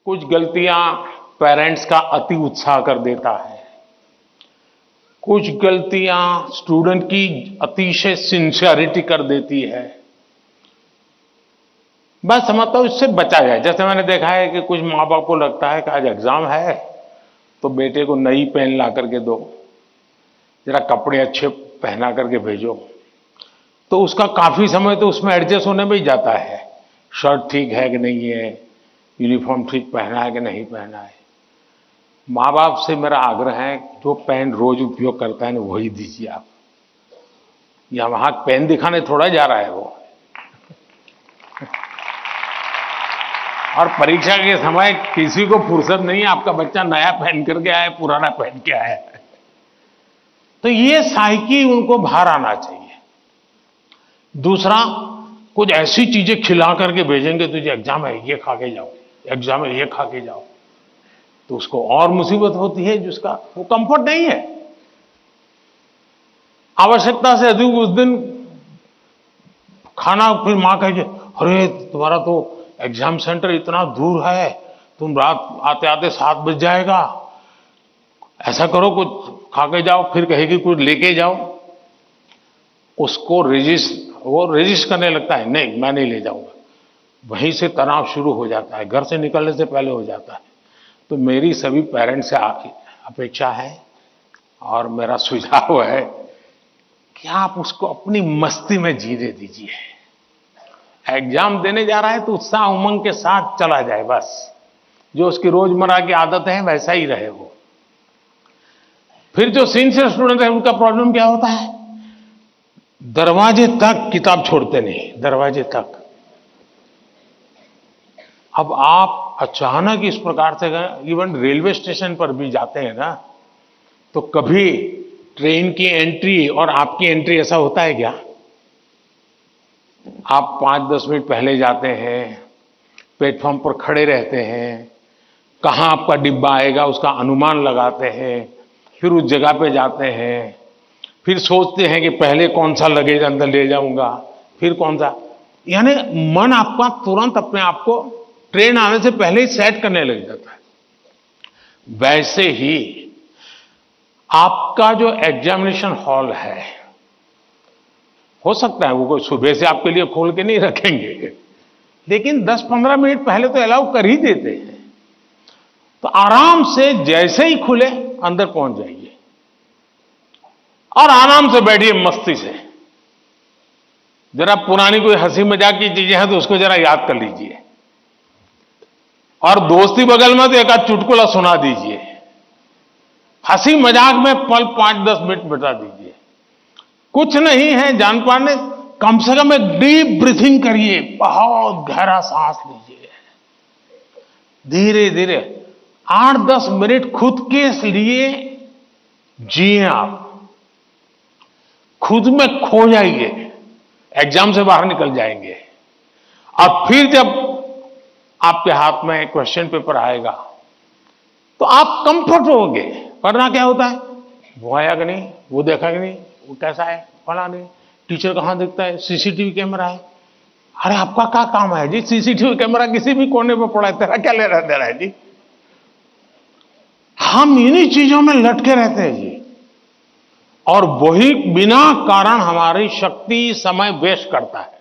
कुछ गलतियां पेरेंट्स का अति उत्साह कर देता है, कुछ गलतियां स्टूडेंट की अतिशय सिंसियरिटी कर देती है। मैं समझता हूं इससे बचा जाए। जैसे मैंने देखा है कि कुछ माँ बाप को लगता है कि आज एग्जाम है तो बेटे को नई पेन ला करके दो, जरा कपड़े अच्छे पहना करके भेजो, तो उसका काफी समय तो उसमें एडजस्ट होने में ही जाता है। शर्ट ठीक है कि नहीं है, यूनिफॉर्म ठीक पहना है कि नहीं पहना है। माँ बाप से मेरा आग्रह है जो पेन रोज उपयोग करता है ना वही दीजिए आप। या वहां पेन दिखाने थोड़ा जा रहा है वो। और परीक्षा के समय किसी को फुर्सत नहीं है, आपका बच्चा नया पहन करके आया पुराना पहन के आया है। तो ये साइकी उनको बाहर आना चाहिए। दूसरा, कुछ ऐसी चीजें खिला करके भेजेंगे, तुझे एग्जाम है ये खा के जाओ, एग्जाम है ये खा के जाओ, तो उसको और मुसीबत होती है जिसका वो कंफर्ट नहीं है। आवश्यकता से अधिक उस दिन खाना, फिर मां कहे अरे तुम्हारा तो एग्जाम सेंटर इतना दूर है, तुम रात आते आते 7 बज जाएगा, ऐसा करो कुछ खा के जाओ, फिर कहेगी कुछ लेके जाओ। उसको वो रेजिस्ट करने लगता है, नहीं मैं नहीं ले जाऊंगा। वहीं से तनाव शुरू हो जाता है, घर से निकलने से पहले हो जाता है। तो मेरी सभी पेरेंट्स से अपेक्षा है और मेरा सुझाव है कि आप उसको अपनी मस्ती में जीने दीजिए। एग्जाम देने जा रहा है तो उत्साह उमंग के साथ चला जाए, बस जो उसकी रोजमर्रा की आदत है वैसा ही रहे वो। फिर जो सिंसियर स्टूडेंट है उनका प्रॉब्लम क्या होता है, दरवाजे तक किताब छोड़ते नहीं, दरवाजे तक। अब आप अचानक इस प्रकार से इवन रेलवे स्टेशन पर भी जाते हैं ना, तो कभी ट्रेन की एंट्री और आपकी एंट्री ऐसा होता है क्या? आप 5-10 मिनट पहले जाते हैं, प्लेटफॉर्म पर खड़े रहते हैं, कहां आपका डिब्बा आएगा उसका अनुमान लगाते हैं, फिर उस जगह पे जाते हैं, फिर सोचते हैं कि पहले कौन सा लगेज अंदर ले जाऊंगा, फिर कौन सा। यानी मन आपका तुरंत अपने आप को ट्रेन आने से पहले ही सेट करने लग जाता है। वैसे ही आपका जो एग्जामिनेशन हॉल है, हो सकता है वो कोई सुबह से आपके लिए खोल के नहीं रखेंगे, लेकिन 10-15 मिनट पहले तो अलाउ कर ही देते हैं। तो आराम से जैसे ही खुले अंदर पहुंच जाइए और आराम से बैठिए मस्ती से। जरा पुरानी कोई हंसी मजाक की चीजें हैं तो उसको जरा याद कर लीजिए, और दोस्ती बगल में तो एक आध चुटकुला सुना दीजिए। हंसी मजाक में पल 5-10 मिनट बिता दीजिए। कुछ नहीं है जान पाने, कम से कम एक डीप ब्रीथिंग करिए, बहुत गहरा सांस लीजिए, धीरे धीरे 8-10 मिनट खुद के लिए जिए। आप खुद में खो जाइए, एग्जाम से बाहर निकल जाएंगे। और फिर जब आपके हाथ में क्वेश्चन पेपर आएगा तो आप कंफर्ट होंगे। वरना क्या होता है, वो आया कि नहीं, वो देखा कि नहीं, वो कैसा है, फला नहीं, टीचर कहां दिखता है, सीसीटीवी कैमरा है। अरे आपका क्या काम है जी, सीसीटीवी कैमरा किसी भी कोने पर पड़ा है, तेरा क्या ले रहा है जी। हम इन्हीं चीजों में लटके रहते हैं जी, और वही बिना कारण हमारी शक्ति समय वेस्ट करता है।